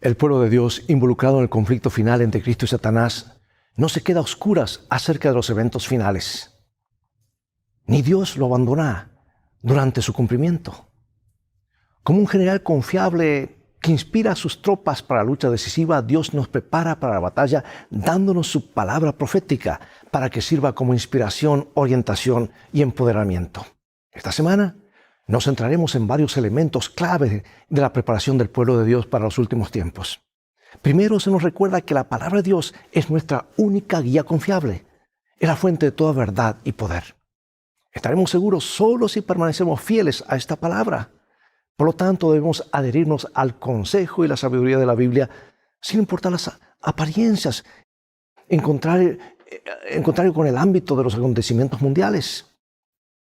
El pueblo de Dios, involucrado en el conflicto final entre Cristo y Satanás, no se queda a oscuras acerca de los eventos finales. Ni Dios lo abandona durante su cumplimiento. Como un general confiable que inspira a sus tropas para la lucha decisiva, Dios nos prepara para la batalla dándonos su palabra profética para que sirva como inspiración, orientación y empoderamiento. Esta semana nos centraremos en varios elementos clave de la preparación del pueblo de Dios para los últimos tiempos. Primero, se nos recuerda que la palabra de Dios es nuestra única guía confiable. Es la fuente de toda verdad y poder. Estaremos seguros solo si permanecemos fieles a esta palabra. Por lo tanto, debemos adherirnos al consejo y la sabiduría de la Biblia sin importar las apariencias, en contrario con el ámbito de los acontecimientos mundiales.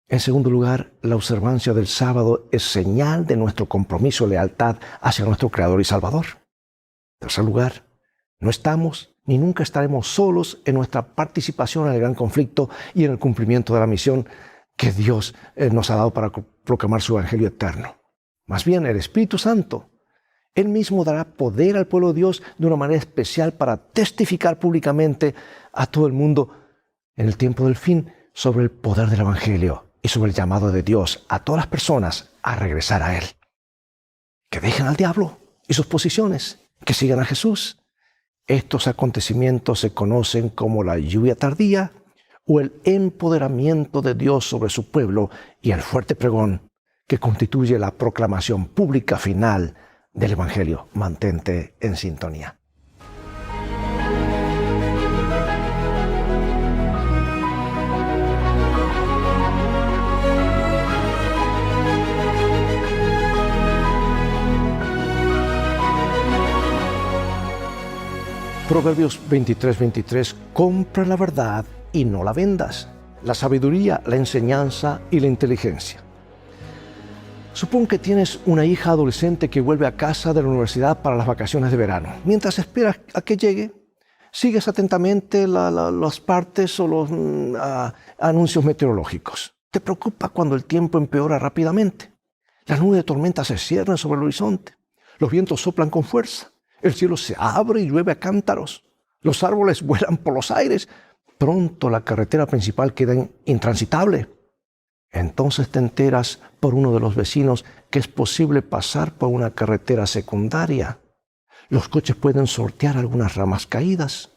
En segundo lugar, la observancia del sábado es señal de nuestro compromiso y lealtad hacia nuestro Creador y Salvador. En tercer lugar, no estamos ni nunca estaremos solos en nuestra participación en el gran conflicto y en el cumplimiento de la misión que Dios nos ha dado para proclamar su evangelio eterno. Más bien, el Espíritu Santo, Él mismo dará poder al pueblo de Dios de una manera especial para testificar públicamente a todo el mundo en el tiempo del fin sobre el poder del evangelio y sobre el llamado de Dios a todas las personas a regresar a Él. Que dejen al diablo y sus posiciones, que sigan a Jesús. Estos acontecimientos se conocen como la lluvia tardía o el empoderamiento de Dios sobre su pueblo y el fuerte pregón que constituye la proclamación pública final del Evangelio. Mantente en sintonía. Proverbios 23:23, compra la verdad y no la vendas, la sabiduría, la enseñanza y la inteligencia. Supón que tienes una hija adolescente que vuelve a casa de la universidad para las vacaciones de verano. Mientras esperas a que llegue, sigues atentamente las partes o los anuncios meteorológicos. Te preocupa cuando el tiempo empeora rápidamente. Las nubes de tormenta se cierran sobre el horizonte. Los vientos soplan con fuerza. El cielo se abre y llueve a cántaros. Los árboles vuelan por los aires. Pronto la carretera principal queda intransitable. Entonces te enteras por uno de los vecinos que es posible pasar por una carretera secundaria. Los coches pueden sortear algunas ramas caídas.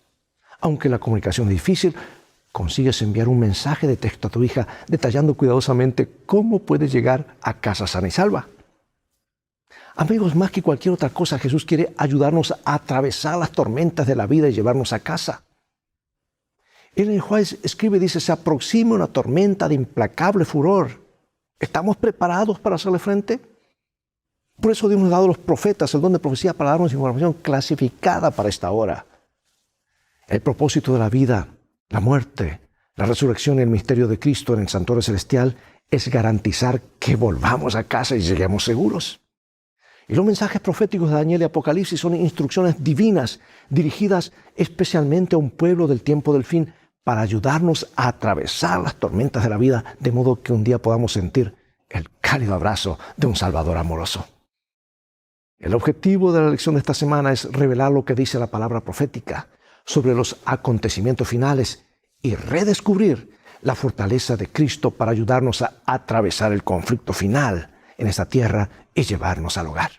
Aunque la comunicación es difícil, consigues enviar un mensaje de texto a tu hija detallando cuidadosamente cómo puedes llegar a casa sana y salva. Amigos, más que cualquier otra cosa, Jesús quiere ayudarnos a atravesar las tormentas de la vida y llevarnos a casa. Ellen White escribe, dice, se aproxima una tormenta de implacable furor. ¿Estamos preparados para hacerle frente? Por eso Dios nos ha dado a los profetas el don de profecía para darnos información clasificada para esta hora. El propósito de la vida, la muerte, la resurrección y el misterio de Cristo en el santuario celestial es garantizar que volvamos a casa y lleguemos seguros. Y los mensajes proféticos de Daniel y Apocalipsis son instrucciones divinas dirigidas especialmente a un pueblo del tiempo del fin para ayudarnos a atravesar las tormentas de la vida de modo que un día podamos sentir el cálido abrazo de un Salvador amoroso. El objetivo de la lección de esta semana es revelar lo que dice la palabra profética sobre los acontecimientos finales y redescubrir la fortaleza de Cristo para ayudarnos a atravesar el conflicto final en esta tierra y llevarnos al hogar.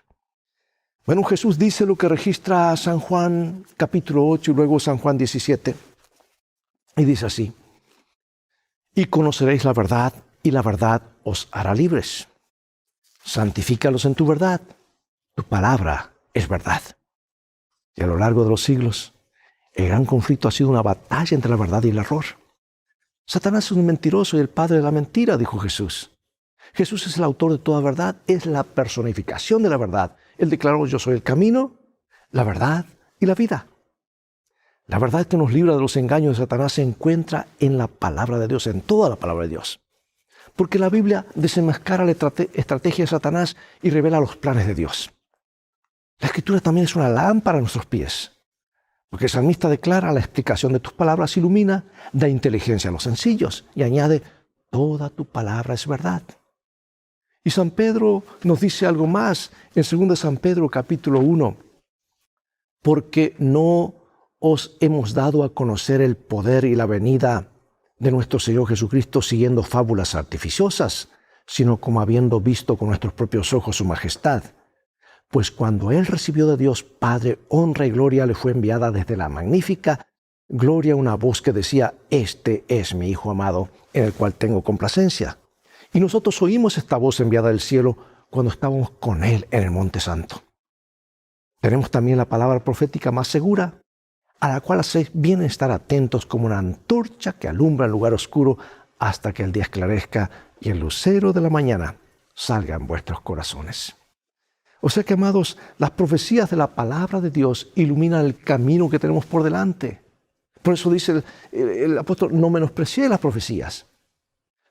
Bueno, Jesús dice lo que registra San Juan capítulo 8 y luego San Juan 17. Y dice así: y conoceréis la verdad, y la verdad os hará libres. Santifícalos en tu verdad. Tu palabra es verdad. Y a lo largo de los siglos, el gran conflicto ha sido una batalla entre la verdad y el error. Satanás es un mentiroso y el padre de la mentira, dijo Jesús. Jesús es el autor de toda verdad, es la personificación de la verdad. Él declaró: yo soy el camino, la verdad y la vida. La verdad que nos libra de los engaños de Satanás se encuentra en la palabra de Dios, en toda la palabra de Dios. Porque la Biblia desenmascara la estrategia de Satanás y revela los planes de Dios. La Escritura también es una lámpara a nuestros pies. Porque el salmista declara: la explicación de tus palabras ilumina, da inteligencia a los sencillos. Y añade: toda tu palabra es verdad. Y San Pedro nos dice algo más en 2 San Pedro capítulo 1 porque no os hemos dado a conocer el poder y la venida de nuestro Señor Jesucristo siguiendo fábulas artificiosas, sino como habiendo visto con nuestros propios ojos su majestad. Pues cuando Él recibió de Dios Padre honra y gloria, le fue enviada desde la magnífica gloria una voz que decía: Este es mi Hijo amado, en el cual tengo complacencia. Y nosotros oímos esta voz enviada del cielo cuando estábamos con Él en el Monte Santo. Tenemos también la palabra profética más segura, a la cual hacéis bien estar atentos como una antorcha que alumbra el lugar oscuro hasta que el día esclarezca y el lucero de la mañana salga en vuestros corazones. O sea que, amados, las profecías de la palabra de Dios iluminan el camino que tenemos por delante. Por eso dice el apóstol: no menospreciéis las profecías,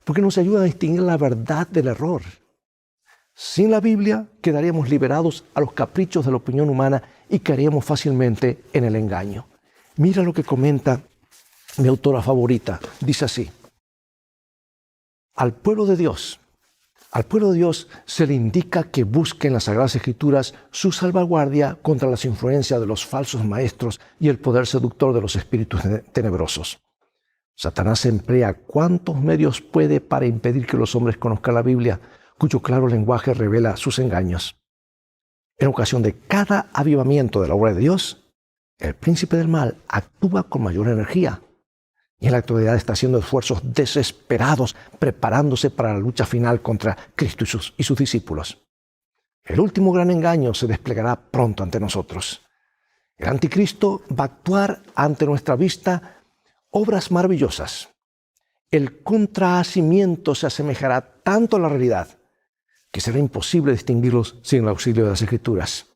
porque nos ayudan a distinguir la verdad del error. Sin la Biblia quedaríamos liberados a los caprichos de la opinión humana y caeríamos fácilmente en el engaño. Mira lo que comenta mi autora favorita. Dice así: al pueblo de Dios se le indica que busque en las Sagradas Escrituras su salvaguardia contra las influencias de los falsos maestros y el poder seductor de los espíritus tenebrosos. Satanás emplea cuantos medios puede para impedir que los hombres conozcan la Biblia, cuyo claro lenguaje revela sus engaños. En ocasión de cada avivamiento de la obra de Dios, el príncipe del mal actúa con mayor energía y en la actualidad está haciendo esfuerzos desesperados preparándose para la lucha final contra Cristo y sus discípulos. El último gran engaño se desplegará pronto ante nosotros. El anticristo va a actuar ante nuestra vista obras maravillosas. El contrahacimiento se asemejará tanto a la realidad que será imposible distinguirlos sin el auxilio de las Escrituras.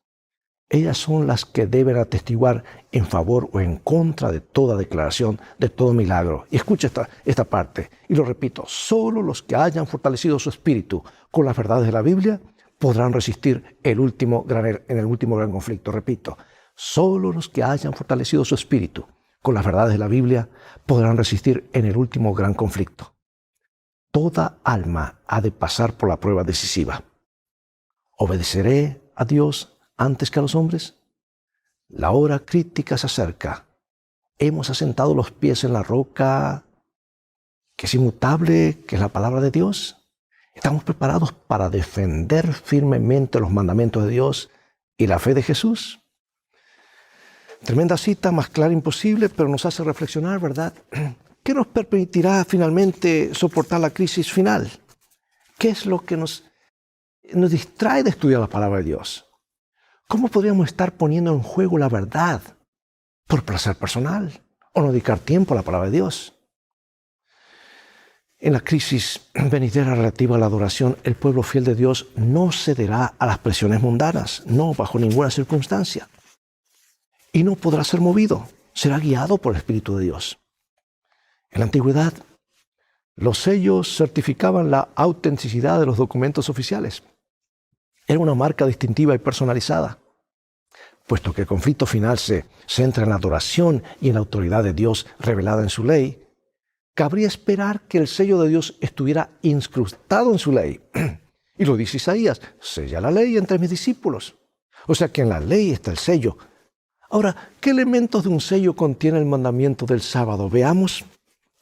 Ellas son las que deben atestiguar en favor o en contra de toda declaración, de todo milagro. Y escucha esta parte, y lo repito: solo los que hayan fortalecido su espíritu con las verdades de la Biblia podrán resistir en el último gran conflicto. Repito, solo los que hayan fortalecido su espíritu con las verdades de la Biblia podrán resistir en el último gran conflicto. Toda alma ha de pasar por la prueba decisiva. ¿Obedeceré a Dios antes que a los hombres? La hora crítica se acerca. Hemos asentado los pies en la roca que es inmutable, que es la palabra de Dios. Estamos preparados para defender firmemente los mandamientos de Dios y la fe de Jesús. Tremenda cita, más clara imposible, pero nos hace reflexionar, ¿verdad? ¿Qué nos permitirá finalmente soportar la crisis final? ¿Qué es lo que nos distrae de estudiar la palabra de Dios? ¿Cómo podríamos estar poniendo en juego la verdad por placer personal o no dedicar tiempo a la palabra de Dios? En la crisis venidera relativa a la adoración, el pueblo fiel de Dios no cederá a las presiones mundanas, no, bajo ninguna circunstancia. Y no podrá ser movido, será guiado por el Espíritu de Dios. En la antigüedad, los sellos certificaban la autenticidad de los documentos oficiales. Era una marca distintiva y personalizada. Puesto que el conflicto final se centra en la adoración y en la autoridad de Dios revelada en su ley, cabría esperar que el sello de Dios estuviera incrustado en su ley. Y lo dice Isaías: sella la ley entre mis discípulos. O sea que en la ley está el sello. Ahora, ¿qué elementos de un sello contiene el mandamiento del sábado? Veamos.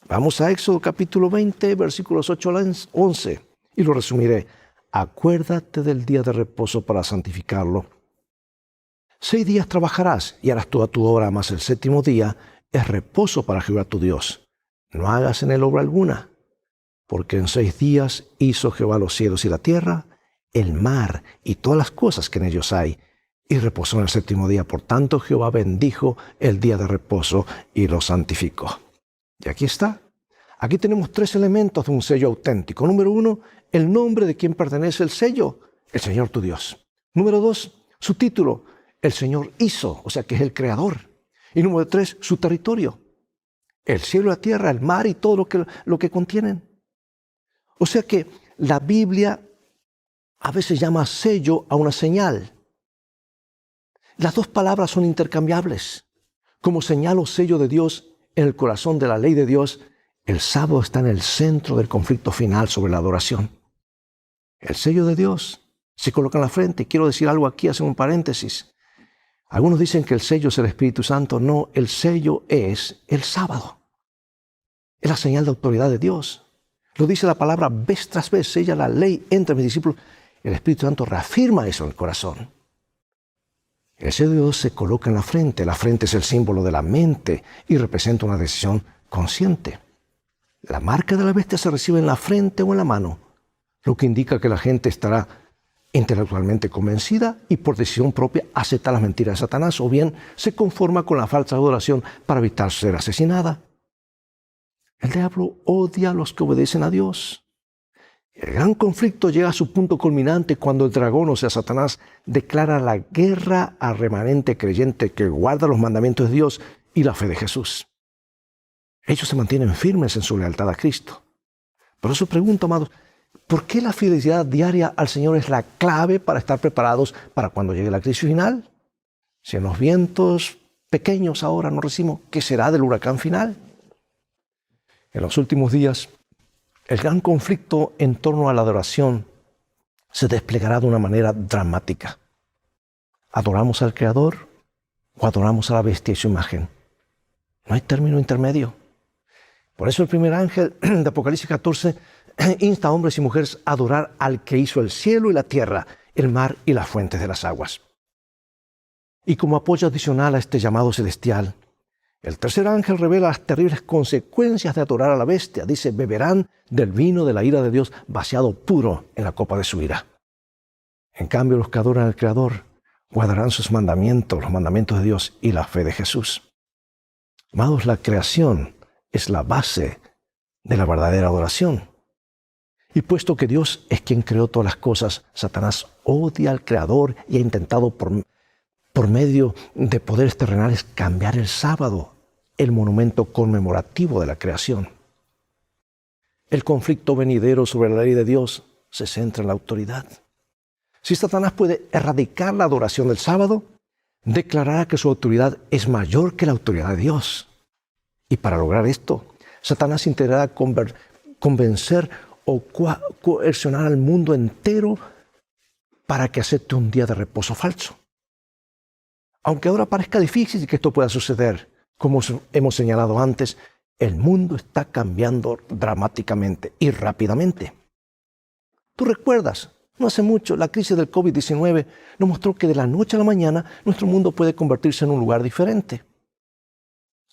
Vamos a Éxodo capítulo 20, versículos 8 al 11. Y lo resumiré. Acuérdate del día de reposo para santificarlo. 6 días trabajarás y harás toda tu obra, mas el séptimo día es reposo para Jehová tu Dios. No hagas en él obra alguna, porque en 6 días hizo Jehová los cielos y la tierra, el mar y todas las cosas que en ellos hay, y reposó en el séptimo día. Por tanto, Jehová bendijo el día de reposo y lo santificó. Y aquí está. Aquí tenemos 3 elementos de un sello auténtico. Número 1, el nombre de quien pertenece el sello, el Señor tu Dios. Número 2, su título, el Señor hizo, o sea que es el creador. Y número 3, su territorio, el cielo, la tierra, el mar y todo lo que contienen. O sea que la Biblia a veces llama sello a una señal. Las dos palabras son intercambiables. Como señal o sello de Dios en el corazón de la ley de Dios, el sábado está en el centro del conflicto final sobre la adoración. El sello de Dios se coloca en la frente. Quiero decir algo aquí, hacer un paréntesis. Algunos dicen que el sello es el Espíritu Santo. No, el sello es el sábado. Es la señal de autoridad de Dios. Lo dice la palabra vez tras vez. Sella la ley entre mis discípulos. El Espíritu Santo reafirma eso en el corazón. El sello de Dios se coloca en la frente. La frente es el símbolo de la mente y representa una decisión consciente. La marca de la bestia se recibe en la frente o en la mano, lo que indica que la gente estará intelectualmente convencida y por decisión propia acepta las mentiras de Satanás, o bien se conforma con la falsa adoración para evitar ser asesinada. El diablo odia a los que obedecen a Dios. El gran conflicto llega a su punto culminante cuando el dragón, o sea, Satanás, declara la guerra al remanente creyente que guarda los mandamientos de Dios y la fe de Jesús. Ellos se mantienen firmes en su lealtad a Cristo. Por eso pregunto, amados, ¿por qué la fidelidad diaria al Señor es la clave para estar preparados para cuando llegue la crisis final? Si en los vientos pequeños ahora no recibimos, ¿qué será del huracán final? En los últimos días, el gran conflicto en torno a la adoración se desplegará de una manera dramática. ¿Adoramos al Creador o adoramos a la bestia y su imagen? No hay término intermedio. Por eso el primer ángel de Apocalipsis 14 insta a hombres y mujeres a adorar al que hizo el cielo y la tierra, el mar y las fuentes de las aguas. Y como apoyo adicional a este llamado celestial, el tercer ángel revela las terribles consecuencias de adorar a la bestia. Dice, beberán del vino de la ira de Dios vaciado puro en la copa de su ira. En cambio, los que adoran al Creador guardarán sus mandamientos, los mandamientos de Dios y la fe de Jesús. Amados, la creación es la base de la verdadera adoración. Y puesto que Dios es quien creó todas las cosas, Satanás odia al Creador y ha intentado por medio de poderes terrenales cambiar el sábado, el monumento conmemorativo de la creación. El conflicto venidero sobre la ley de Dios se centra en la autoridad. Si Satanás puede erradicar la adoración del sábado, declarará que su autoridad es mayor que la autoridad de Dios. Y para lograr esto, Satanás intentará convencer o coercionar al mundo entero para que acepte un día de reposo falso. Aunque ahora parezca difícil que esto pueda suceder, como hemos señalado antes, el mundo está cambiando dramáticamente y rápidamente. Tú recuerdas, no hace mucho, la crisis del COVID-19 nos mostró que de la noche a la mañana nuestro mundo puede convertirse en un lugar diferente.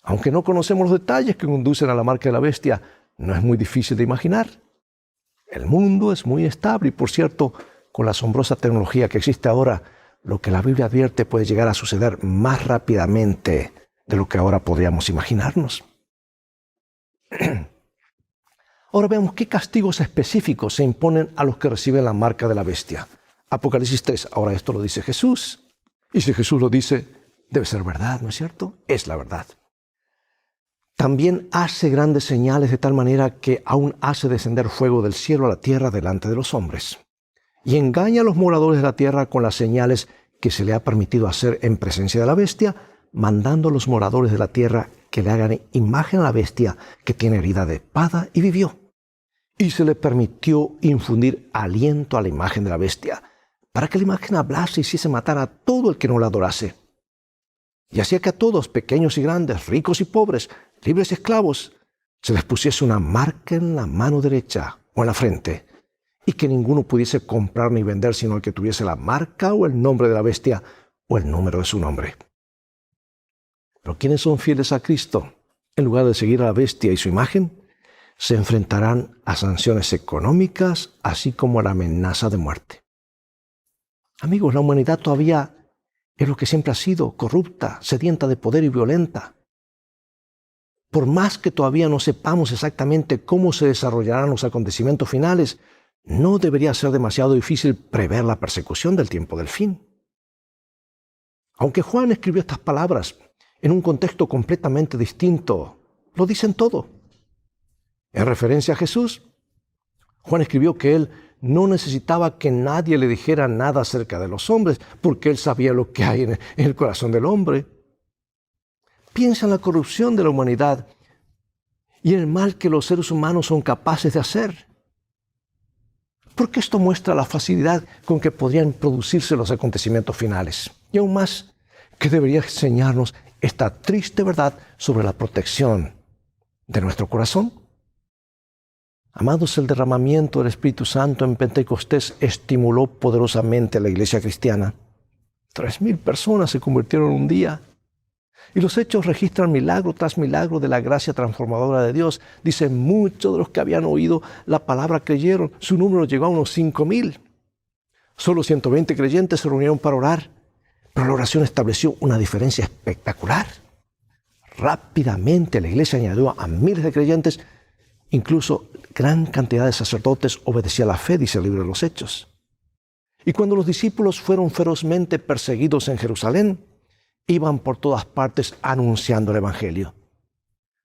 Aunque no conocemos los detalles que conducen a la marca de la bestia, no es muy difícil de imaginar. El mundo es muy estable y, por cierto, con la asombrosa tecnología que existe ahora, lo que la Biblia advierte puede llegar a suceder más rápidamente de lo que ahora podríamos imaginarnos. Ahora veamos qué castigos específicos se imponen a los que reciben la marca de la bestia. Apocalipsis 3, ahora esto lo dice Jesús. Y si Jesús lo dice, debe ser verdad, ¿no es cierto? Es la verdad. También hace grandes señales de tal manera que aún hace descender fuego del cielo a la tierra delante de los hombres. Y engaña a los moradores de la tierra con las señales que se le ha permitido hacer en presencia de la bestia, mandando a los moradores de la tierra que le hagan imagen a la bestia que tiene herida de espada y vivió. Y se le permitió infundir aliento a la imagen de la bestia, para que la imagen hablase y hiciese matar a todo el que no la adorase. Y hacía que a todos, pequeños y grandes, ricos y pobres, libres y esclavos, se les pusiese una marca en la mano derecha o en la frente, y que ninguno pudiese comprar ni vender sino el que tuviese la marca o el nombre de la bestia o el número de su nombre. Pero quienes son fieles a Cristo, en lugar de seguir a la bestia y su imagen, se enfrentarán a sanciones económicas, así como a la amenaza de muerte. Amigos, la humanidad todavía es lo que siempre ha sido, corrupta, sedienta de poder y violenta. Por más que todavía no sepamos exactamente cómo se desarrollarán los acontecimientos finales, no debería ser demasiado difícil prever la persecución del tiempo del fin. Aunque Juan escribió estas palabras en un contexto completamente distinto, lo dicen todo. En referencia a Jesús, Juan escribió que él no necesitaba que nadie le dijera nada acerca de los hombres, porque él sabía lo que hay en el corazón del hombre. Piensa en la corrupción de la humanidad y en el mal que los seres humanos son capaces de hacer. Porque esto muestra la facilidad con que podrían producirse los acontecimientos finales. Y aún más, que debería enseñarnos esta triste verdad sobre la protección de nuestro corazón. Amados, el derramamiento del Espíritu Santo en Pentecostés estimuló poderosamente a la iglesia cristiana. 3,000 personas se convirtieron en un día. Y los hechos registran milagro tras milagro de la gracia transformadora de Dios. Dicen, muchos de los que habían oído la palabra creyeron. Su número llegó a unos 5,000. Solo 120 creyentes se reunieron para orar. Pero la oración estableció una diferencia espectacular. Rápidamente la iglesia añadió a miles de creyentes. Incluso gran cantidad de sacerdotes obedecía la fe, dice el libro de los Hechos. Y cuando los discípulos fueron ferozmente perseguidos en Jerusalén, iban por todas partes anunciando el Evangelio.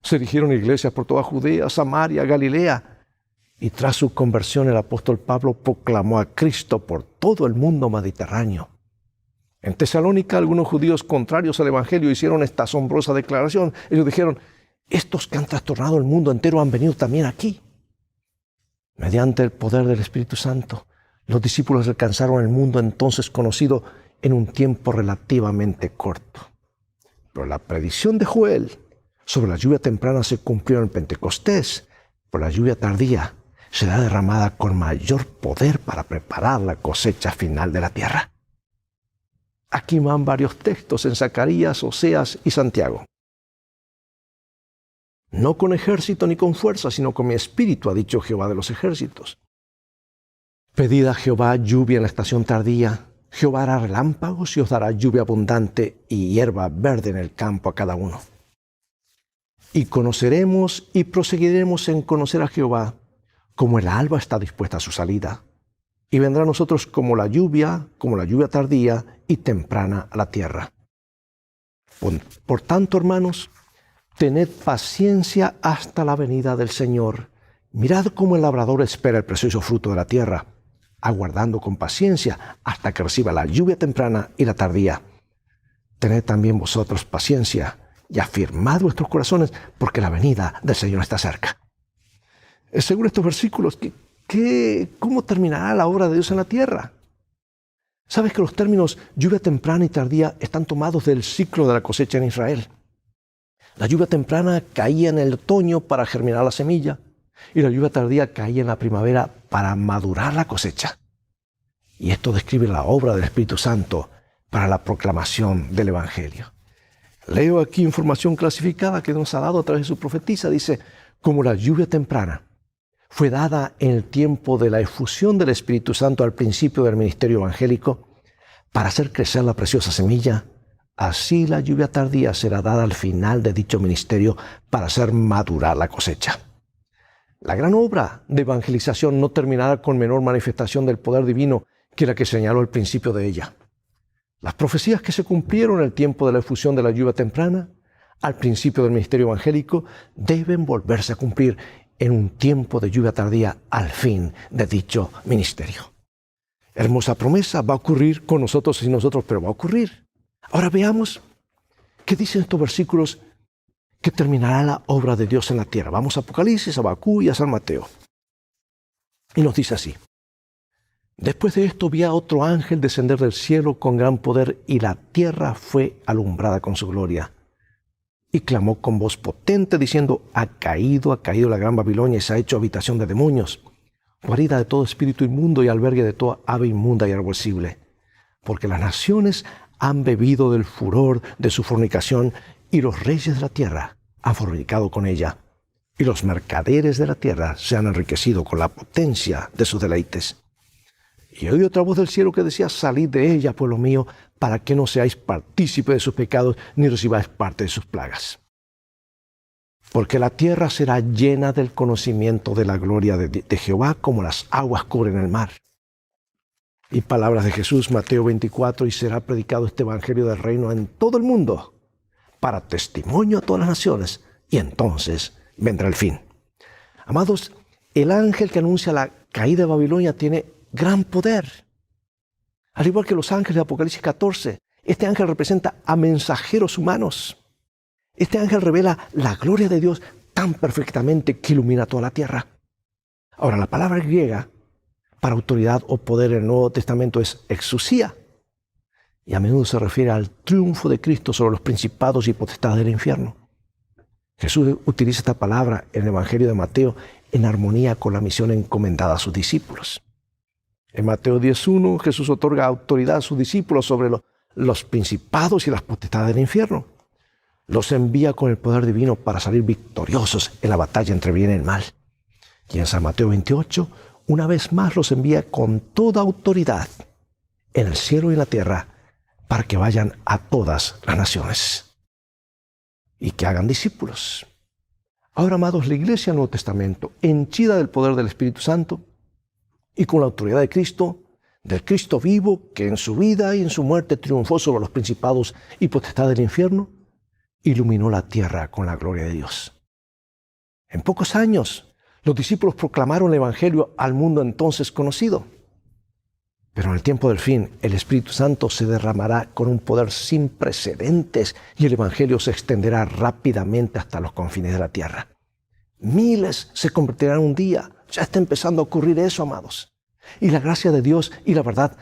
Se erigieron iglesias por toda Judea, Samaria, Galilea. Y tras su conversión, el apóstol Pablo proclamó a Cristo por todo el mundo mediterráneo. En Tesalónica, algunos judíos contrarios al Evangelio hicieron esta asombrosa declaración. Ellos dijeron, estos que han trastornado el mundo entero han venido también aquí. Mediante el poder del Espíritu Santo, los discípulos alcanzaron el mundo entonces conocido en un tiempo relativamente corto. Pero la predicción de Joel sobre la lluvia temprana se cumplió en Pentecostés. Por la lluvia tardía será derramada con mayor poder para preparar la cosecha final de la tierra. Aquí van varios textos en Zacarías, Oseas y Santiago. No con ejército ni con fuerza, sino con mi espíritu, ha dicho Jehová de los ejércitos. Pedid a Jehová lluvia en la estación tardía. Jehová hará relámpagos y os dará lluvia abundante y hierba verde en el campo a cada uno. Y conoceremos y proseguiremos en conocer a Jehová, como el alba está dispuesta a su salida. Y vendrá a nosotros como la lluvia tardía y temprana a la tierra. Por tanto, hermanos, tened paciencia hasta la venida del Señor. Mirad cómo el labrador espera el precioso fruto de la tierra, aguardando con paciencia hasta que reciba la lluvia temprana y la tardía. Tened también vosotros paciencia y afirmad vuestros corazones, porque la venida del Señor está cerca. Según estos versículos, ¿cómo terminará la obra de Dios en la tierra? ¿Sabes que los términos lluvia temprana y tardía están tomados del ciclo de la cosecha en Israel? La lluvia temprana caía en el otoño para germinar la semilla y la lluvia tardía caía en la primavera para madurar la cosecha. Y esto describe la obra del Espíritu Santo para la proclamación del Evangelio. Leo aquí información clasificada que nos ha dado a través de su profetisa. Dice, como la lluvia temprana fue dada en el tiempo de la efusión del Espíritu Santo al principio del ministerio evangélico para hacer crecer la preciosa semilla, así la lluvia tardía será dada al final de dicho ministerio para hacer madurar la cosecha. La gran obra de evangelización no terminará con menor manifestación del poder divino que la que señaló al principio de ella. Las profecías que se cumplieron en el tiempo de la efusión de la lluvia temprana, al principio del ministerio evangélico, deben volverse a cumplir en un tiempo de lluvia tardía al fin de dicho ministerio. Hermosa promesa, va a ocurrir con nosotros y nosotros, pero va a ocurrir. Ahora veamos qué dicen estos versículos que terminará la obra de Dios en la tierra. Vamos a Apocalipsis, a Habacuc y a San Mateo. Y nos dice así. Después de esto vi a otro ángel descender del cielo con gran poder y la tierra fue alumbrada con su gloria. Y clamó con voz potente diciendo, ha caído la gran Babilonia y se ha hecho habitación de demonios, guarida de todo espíritu inmundo y albergue de toda ave inmunda y aborrecible. Porque las naciones han bebido del furor de su fornicación y los reyes de la tierra han fornicado con ella. Y los mercaderes de la tierra se han enriquecido con la potencia de sus deleites. Y oí otra voz del cielo que decía, salid de ella, pueblo mío, para que no seáis partícipe de sus pecados, ni recibáis parte de sus plagas. Porque la tierra será llena del conocimiento de la gloria de Jehová, como las aguas cubren el mar. Y palabras de Jesús, Mateo 24, y será predicado este evangelio del reino en todo el mundo, para testimonio a todas las naciones, y entonces vendrá el fin. Amados, el ángel que anuncia la caída de Babilonia tiene gran poder. Al igual que los ángeles de Apocalipsis 14, este ángel representa a mensajeros humanos. Este ángel revela la gloria de Dios tan perfectamente que ilumina toda la tierra. Ahora, la palabra griega para autoridad o poder en el Nuevo Testamento es exousia. y a menudo se refiere al triunfo de Cristo sobre los principados y potestades del infierno. Jesús utiliza esta palabra en el Evangelio de Mateo en armonía con la misión encomendada a sus discípulos. En Mateo 10:1, Jesús otorga autoridad a sus discípulos sobre los principados y las potestades del infierno. Los envía con el poder divino para salir victoriosos en la batalla entre el bien y el mal. Y en San Mateo 28, una vez más los envía con toda autoridad en el cielo y en la tierra para que vayan a todas las naciones y que hagan discípulos. Ahora, amados, la Iglesia del Nuevo Testamento, henchida del poder del Espíritu Santo y con la autoridad de Cristo, del Cristo vivo que en su vida y en su muerte triunfó sobre los principados y potestades del infierno, iluminó la tierra con la gloria de Dios. En pocos años, los discípulos proclamaron el Evangelio al mundo entonces conocido. Pero en el tiempo del fin, el Espíritu Santo se derramará con un poder sin precedentes y el Evangelio se extenderá rápidamente hasta los confines de la tierra. Miles se convertirán un día. Ya está empezando a ocurrir eso, amados. Y la gracia de Dios y la verdad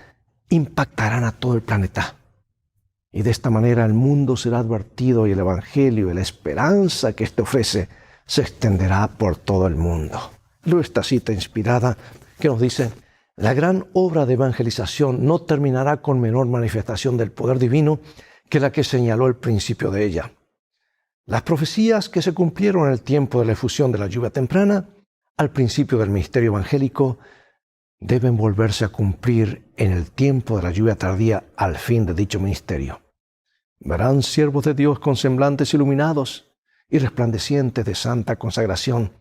impactarán a todo el planeta. Y de esta manera el mundo será advertido y el Evangelio y la esperanza que éste ofrece se extenderá por todo el mundo. Luego esta cita inspirada que nos dice: la gran obra de evangelización no terminará con menor manifestación del poder divino que la que señaló el principio de ella. Las profecías que se cumplieron en el tiempo de la efusión de la lluvia temprana, al principio del ministerio evangélico, deben volverse a cumplir en el tiempo de la lluvia tardía al fin de dicho ministerio. Verán siervos de Dios con semblantes iluminados y resplandecientes de santa consagración,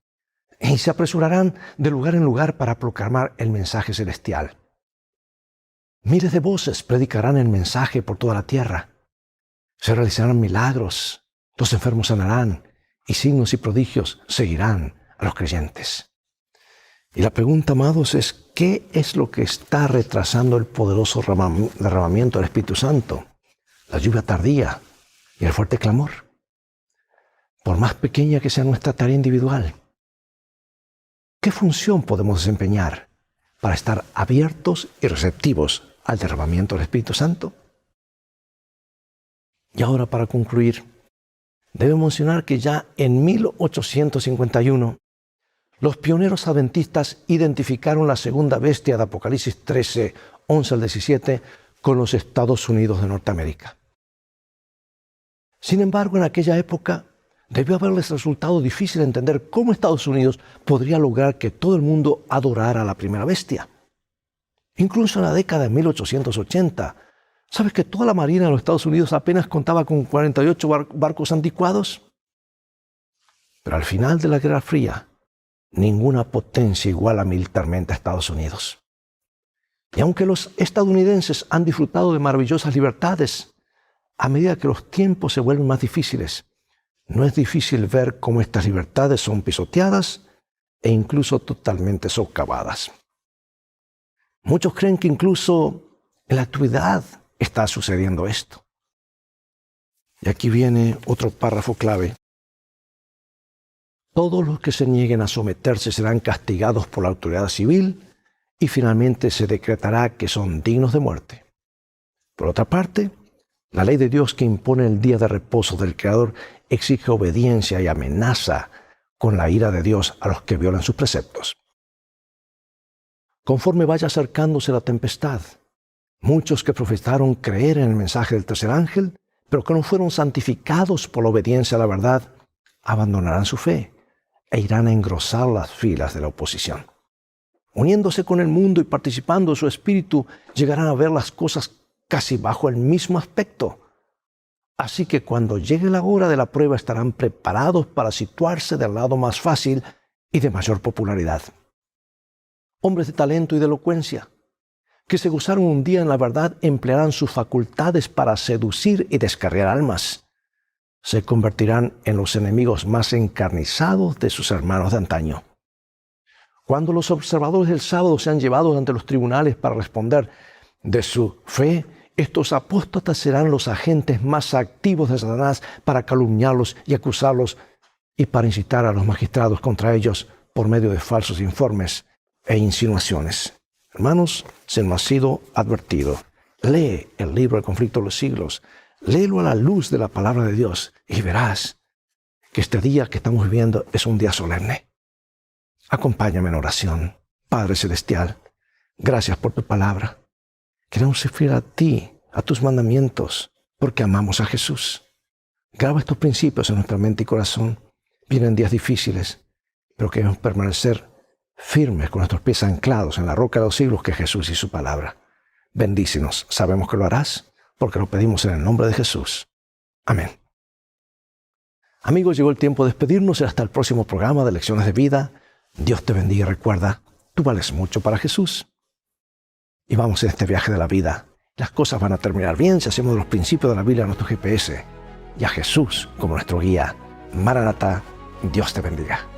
y se apresurarán de lugar en lugar para proclamar el mensaje celestial. Miles de voces predicarán el mensaje por toda la tierra. Se realizarán milagros, los enfermos sanarán, y signos y prodigios seguirán a los creyentes. Y la pregunta, amados, es: ¿qué es lo que está retrasando el poderoso derramamiento del Espíritu Santo? La lluvia tardía y el fuerte clamor. Por más pequeña que sea nuestra tarea individual, ¿qué función podemos desempeñar para estar abiertos y receptivos al derramamiento del Espíritu Santo? Y ahora, para concluir, debo mencionar que ya en 1851, los pioneros adventistas identificaron la segunda bestia de Apocalipsis 13, 11 al 17 con los Estados Unidos de Norteamérica. Sin embargo, en aquella época debió haberles resultado difícil entender cómo Estados Unidos podría lograr que todo el mundo adorara a la primera bestia. Incluso en la década de 1880, ¿sabes que toda la Marina de los Estados Unidos apenas contaba con 48 barcos anticuados? Pero al final de la Guerra Fría, ninguna potencia iguala militarmente a Estados Unidos. Y aunque los estadounidenses han disfrutado de maravillosas libertades, a medida que los tiempos se vuelven más difíciles, no es difícil ver cómo estas libertades son pisoteadas e incluso totalmente socavadas. Muchos creen que incluso en la actualidad está sucediendo esto. Y aquí viene otro párrafo clave. Todos los que se nieguen a someterse serán castigados por la autoridad civil y finalmente se decretará que son dignos de muerte. Por otra parte, la ley de Dios que impone el día de reposo del Creador exige obediencia y amenaza con la ira de Dios a los que violan sus preceptos. Conforme vaya acercándose la tempestad, muchos que profesaron creer en el mensaje del tercer ángel, pero que no fueron santificados por la obediencia a la verdad, abandonarán su fe e irán a engrosar las filas de la oposición. Uniéndose con el mundo y participando de su espíritu, llegarán a ver las cosas casi bajo el mismo aspecto. Así que cuando llegue la hora de la prueba estarán preparados para situarse del lado más fácil y de mayor popularidad. Hombres de talento y de elocuencia, que se gozaron un día en la verdad, emplearán sus facultades para seducir y descarriar almas. Se convertirán en los enemigos más encarnizados de sus hermanos de antaño. Cuando los observadores del sábado sean llevados ante los tribunales para responder de su fe, estos apóstatas serán los agentes más activos de Satanás para calumniarlos y acusarlos y para incitar a los magistrados contra ellos por medio de falsos informes e insinuaciones. Hermanos, se nos ha sido advertido Lee el libro del conflicto de los siglos. Léelo a la luz de la palabra de Dios y verás que este día que estamos viviendo es un día solemne. Acompáñame en oración. Padre Celestial, gracias por tu palabra. Queremos ser fieles a ti, a tus mandamientos, porque amamos a Jesús. Graba estos principios en nuestra mente y corazón. Vienen días difíciles, pero queremos permanecer firmes con nuestros pies anclados en la roca de los siglos que es Jesús y su palabra. Bendícenos. Sabemos que lo harás porque lo pedimos en el nombre de Jesús. Amén. Amigos, llegó el tiempo de despedirnos y hasta el próximo programa de Lecciones de Vida. Dios te bendiga y recuerda, tú vales mucho para Jesús. Y vamos en este viaje de la vida. Las cosas van a terminar bien si hacemos de los principios de la Biblia nuestro GPS y a Jesús como nuestro guía. Maranatá, Dios te bendiga.